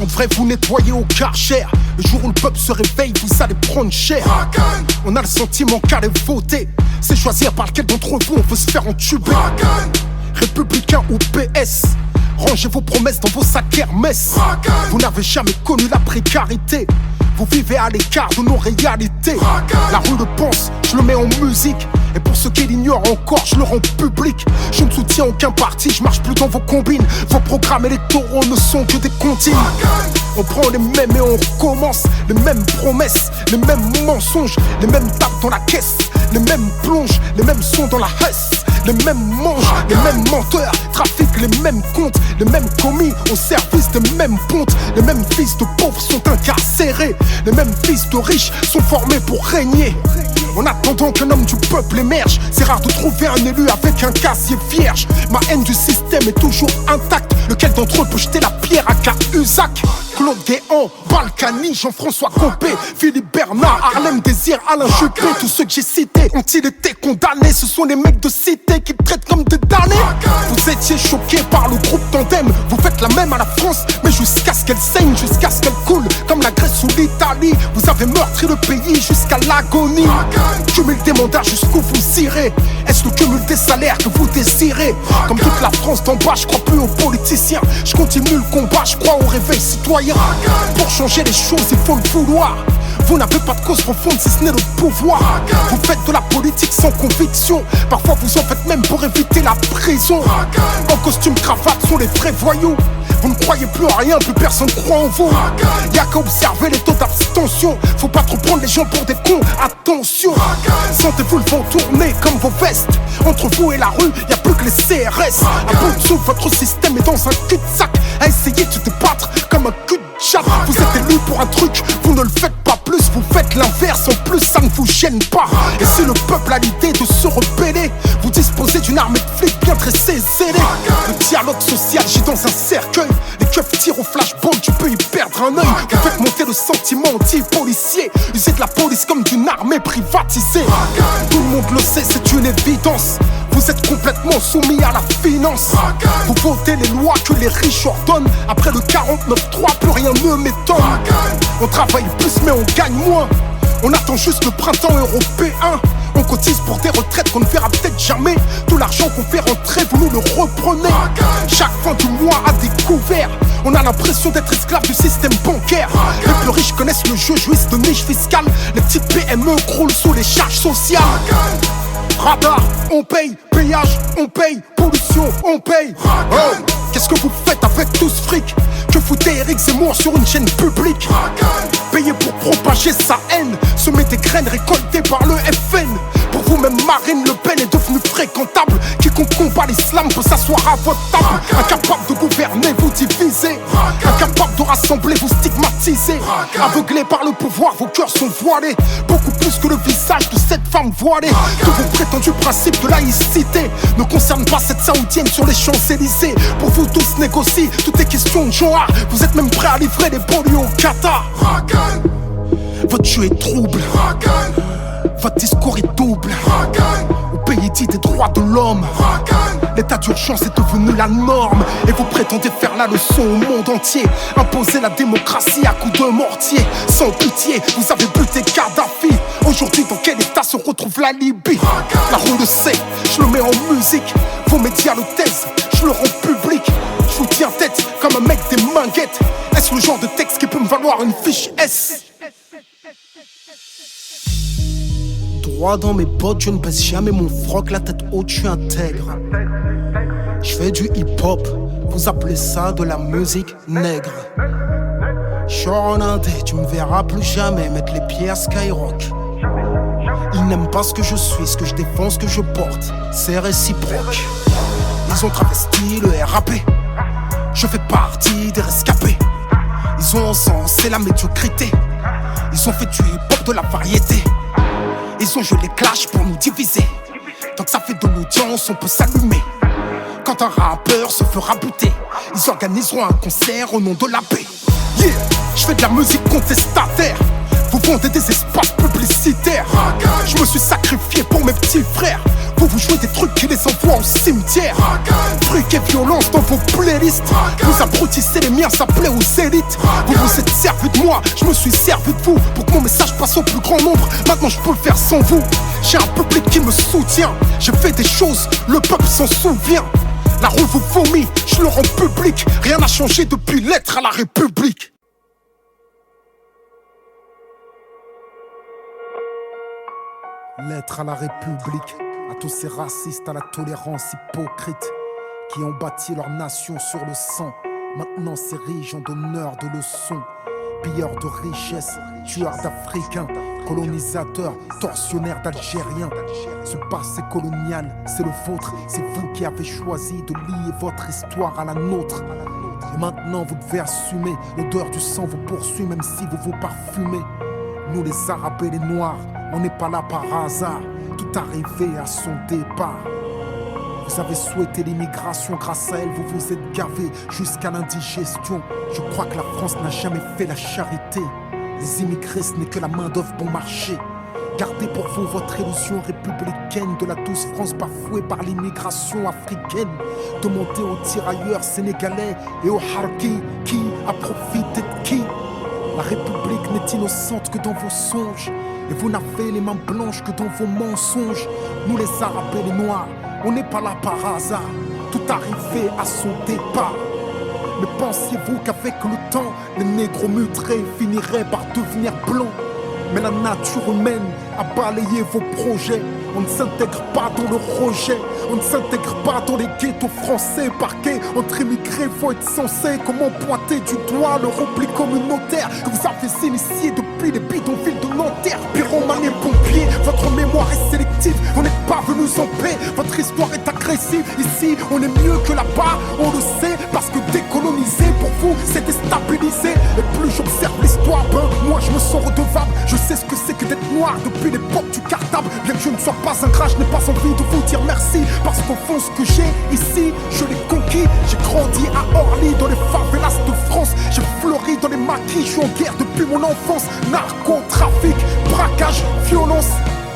On devrait vous nettoyer au Karcher. Le jour où le peuple se réveille, vous allez prendre cher. On a le sentiment qu'aller voter, c'est choisir par lequel d'entre vous on veut se faire entuber. Républicain ou PS, rangez vos promesses dans vos sacs Hermès. Vous n'avez jamais connu la précarité, vous vivez à l'écart de nos réalités. La rue le pense, je le mets en musique. Et pour ceux qui l'ignorent encore, je le rends public. Je ne soutiens aucun parti, je marche plus dans vos combines. Vos programmes électoraux ne sont que des comptines. On prend les mêmes et on recommence. Les mêmes promesses, les mêmes mensonges, les mêmes tapes dans la caisse, les mêmes plonges, les mêmes sons dans la hesse. Les mêmes manges, les mêmes menteurs, trafiquent les mêmes comptes, les mêmes commis au service des mêmes pontes. Les mêmes fils de pauvres sont incarcérés, les mêmes fils de riches sont formés pour régner. En attendant qu'un homme du peuple émerge, c'est rare de trouver un élu avec un casier vierge. Ma haine du système est toujours intacte. Lequel d'entre eux peut jeter la pierre à Cahuzac? Claude Guéant, Balkany, Jean-François Copé, Philippe Bernard, Harlem Désir, Alain Juppé. Tous ceux que j'ai cités ont-ils été condamnés? Ce sont les mecs de cité qui traitent comme des damnés. Vous étiez choqués par le groupe Tandem. Vous faites la même à la France, mais jusqu'à ce qu'elle saigne, jusqu'à ce qu'elle coule comme la Grèce ou l'Italie. Vous avez meurtri le pays jusqu'à l'agonie. Cumul des mandats jusqu'où vous irez. Est-ce le cumul des salaires que vous désirez? Comme toute la France d'en bas, je crois plus aux politiciens. Je continue le combat, je crois au réveil citoyen. Pour changer les choses, il faut le vouloir. Vous n'avez pas de cause profonde si ce n'est le pouvoir. Vous faites de la politique sans conviction. Parfois vous en faites même pour éviter la prison. En costume cravate sont les vrais voyous. Vous ne croyez plus en rien, plus personne croit en vous. Y'a qu'à observer les taux d'abstention. Faut pas trop prendre les gens pour des cons, attention. Sentez-vous le vent tourner comme vos vestes. Entre vous et la rue, y'a plus que les CRS. À bout de souffle, votre système est dans un cul-de-sac. À essayer de se débattre comme un cul de chat. Vous êtes élu pour un truc, vous ne le faites pas plus. Vous faites l'inverse, en plus ça ne vous gêne pas. Et si le peuple a l'idée de se rebeller, vous disposez d'une armée de flics bien dressée, zélée. Le dialogue social gît dans un cercueil. Les keufs tirent au flashball, tu peux y perdre un œil. Vous faites monter le sentiment anti-policier. Usez de la police comme d'une armée privatisée. Tout le monde le sait, c'est une évidence. Vous êtes complètement soumis à la finance. Vous votez les lois que les riches ordonnent. Après le 49-3, plus rien ne m'étonne. On travaille plus mais on gagne moins. On attend juste le printemps européen. On cotise pour des retraites qu'on ne verra peut-être jamais. Tout l'argent qu'on fait rentrer, vous nous le reprenez. Chaque fin du mois à découvert, on a l'impression d'être esclave du système bancaire. Les plus riches connaissent le jeu, jouissent de niches fiscales. Les petites PME croulent sous les charges sociales. Radar, on paye, péage, on paye, pollution, on paye. Oh, qu'est-ce que vous faites avec tout ce fric? Que foutez Eric Zemmour sur une chaîne publique? Payé pour propager sa haine, semer des graines récoltées par le FN. Pour vous-même, Marine Le Pen est devenue fréquentable. Quiconque combat l'islam peut s'asseoir à votre table. Incapable de gouverner, vous divisez. Incapable de rassembler, vous stigmatisez. Aveuglés par le pouvoir, vos cœurs sont voilés. Beaucoup plus que le visage de cette femme voilée. Que vos prétendus principes de laïcité ne concernent pas cette saoudienne sur les Champs-Élysées. Pour vous tous négocier, tout est question de genre. Vous êtes même prêts à livrer les banlieues au Qatar. Votre jeu est trouble, votre discours est double. Au pays dit des droits de l'homme, l'état d'urgence est devenu la norme. Et vous prétendez faire la leçon au monde entier. Imposer la démocratie à coups de mortier. Sans pitié, vous avez buté Kadhafi. Aujourd'hui, dans quel état se retrouve la Libye? La roue le sait, je le mets en musique. Vos médias le taisent, je le rends public. Je vous tiens tête comme un mec des minguettes. Est-ce le genre de texte qui peut me valoir une fiche S? Droit dans mes bottes, je ne baisse jamais mon froc, la tête haute, je suis intègre. Je fais du hip-hop, vous appelez ça de la musique nègre. Genre en indé, tu me verras plus jamais mettre les pieds à Skyrock. Ils n'aiment pas ce que je suis, ce que je défends, ce que je porte, c'est réciproque. Ils ont travesti le RAP, je fais partie des rescapés. Ils ont encensé la médiocrité, ils ont fait du hip-hop de la variété. Ils ont joué les clashs pour nous diviser. Tant que ça fait de l'audience, on peut s'allumer. Quand un rappeur se fera buter, ils organiseront un concert au nom de la paix. Yeah, je fais de la musique contestataire. Vous vendez des espaces publicitaires. Je me suis sacrifié pour mes petits frères. Vous jouez des trucs qui les envoient au cimetière. Fric et violence dans vos playlists. Vous abrutissez les miens, ça plaît aux élites. Vous vous êtes servi de moi, je me suis servi de vous. Pour que mon message passe au plus grand nombre. Maintenant je peux le faire sans vous. J'ai un public qui me soutient. J'ai fait des choses, le peuple s'en souvient. La rue vous vomit, je le rends public. Rien n'a changé depuis l'être à la République. Lettre à la République, à tous ces racistes, à la tolérance hypocrite, qui ont bâti leur nation sur le sang, maintenant s'érigent en donneurs de leçons. Pilleurs de richesses, tueurs d'Africains, colonisateurs, tortionnaires d'Algériens. Ce passé colonial, c'est le vôtre, c'est vous qui avez choisi de lier votre histoire à la nôtre. Et maintenant vous devez assumer, l'odeur du sang vous poursuit même si vous vous parfumez. Nous les Arabes et les Noirs, on n'est pas là par hasard, tout arrivé à son départ. Vous avez souhaité l'immigration, grâce à elle vous vous êtes gavé jusqu'à l'indigestion. Je crois que la France n'a jamais fait la charité. Les immigrés ce n'est que la main d'œuvre bon marché. Gardez pour vous votre illusion républicaine de la douce France bafouée par l'immigration africaine. Demandez aux tirailleurs sénégalais et aux harkis qui a profité de qui. La République n'est innocente que dans vos songes. Et vous n'avez les mains blanches que dans vos mensonges. Nous les Arabes et les Noirs, on n'est pas là par hasard. Tout arrivé à son départ. Mais pensiez-vous qu'avec le temps, les négros mutrés finiraient par devenir blancs? Mais la nature humaine a balayé vos projets. On ne s'intègre pas dans le rejet. On ne s'intègre pas dans les ghettos français. Parqués entre immigrés, faut être censé. Comment pointer du doigt le repli communautaire que vous avez initié depuis les bidonvilles de Nanterre? Pyromane et pompiers, votre mémoire est sélective. On n'est pas venus en paix, votre histoire est agressive. Ici, on est mieux que là-bas, on le sait. Parce que décoloniser pour vous, c'est déstabiliser. Et plus j'observe l'histoire, moi je me sens redevable. Je sais ce que c'est que d'être noir depuis l'époque du cartable. Bien que je ne sois pas un gras, je n'ai pas envie de vous dire merci. Parce qu'au fond ce que j'ai ici, je l'ai conquis. J'ai grandi à Orly, dans les favelas de France. J'ai fleuri dans les maquis, je suis en guerre depuis mon enfance. Narcotrafic, braquage, violence,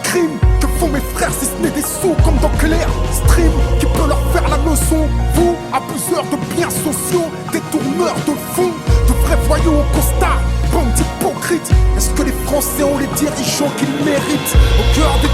crime. Que font mes frères si ce n'est des sous comme dans Clair Stream? Qui peut leur faire la leçon? Vous, abuseurs de biens sociaux, détourneurs de fonds, de vrais voyous au costard, bande d'hypocrites. Est-ce que les Français ont les dirigeants qu'ils méritent? Au cœur des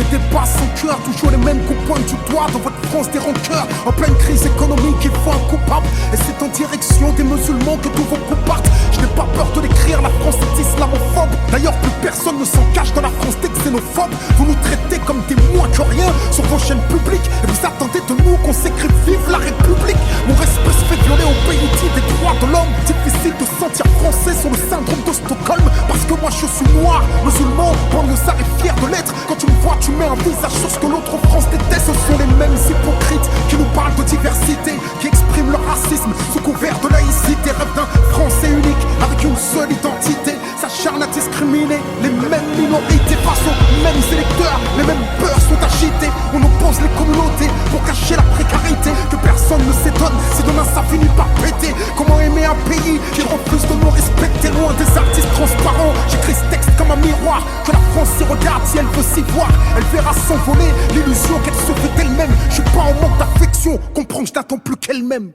débats sans cœur, toujours les mêmes qu'on pointe du doigt dans votre France des rancœurs. En pleine crise économique, il faut un coupable. Et c'est en direction des musulmans que tous vos coups partent. Je n'ai pas peur de l'écrire, la France est islamophobe. D'ailleurs, plus personne ne s'en cache dans la France des xénophobes. Vous nous traitez comme des moins que rien sur vos chaînes publiques. Et vous attendez de nous qu'on s'écrive vive la République. Mon respect se fait violer au pays dit des droits de l'homme. Difficile de sentir français sur le syndrome de Stockholm. Parce que moi je suis noir, musulman, banlieusard et fier de l'être. Quand tu me vois, tu mets un visage sur ce que l'autre France déteste. Ce sont les mêmes hypocrites qui nous parlent de diversité, qui expriment leur racisme sous couvert de laïcité. Rêve d'un français unique avec une seule identité. S'acharne à discriminer les mêmes minorités face aux mêmes électeurs. Les mêmes peurs sont agitées. On oppose les communautés pour cacher la précarité. Que personne ne s'étonne si demain ça finit par péter. Comment aimer un pays qui refuse de nous respecter? Loin des artistes transparents, j'écris ce texte comme un miroir. Que la France s'y regarde si elle veut s'y voir. Elle verra s'envoler l'illusion qu'elle se fait d'elle-même. Je suis pas en manque d'affection, comprends que je n'attends plus qu'elle-même.